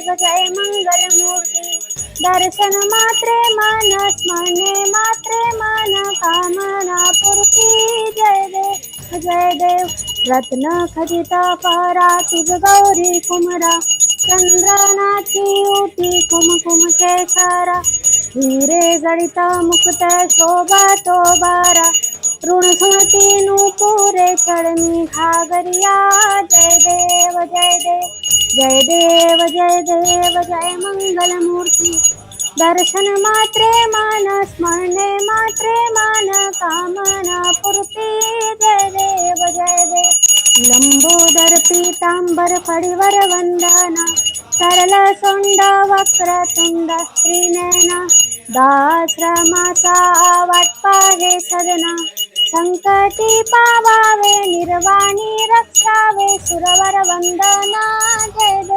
देव जय मंगल मूर्ती दर्शन मात्रे मन स्मरणे मात्रे मन कामना पूर्ती जय देव रत्न खचिता पहरा तुझ गौरी कुमरा चंद्रनाची ओटी कुमकुम केसरा हिरे जडिता मुकुट शोभा तो बारा ऋण सुमती नूपुरे चरणी घागरिया जय देव जय देव जय देव जय देव जय मंगल मूर्ती दर्शन मात्रे मन स्मरणे मात्रे मन कामना पूर्ती जय देव लंबोदर पीतांबर फळीवर वंदना सरल सोंड वक्रतुंड श्रीनयना दाश्रमाचा वाटपा हे सदना संकटी पावावे निर्वाणी रक्षावे सुरवर वंदना जय देव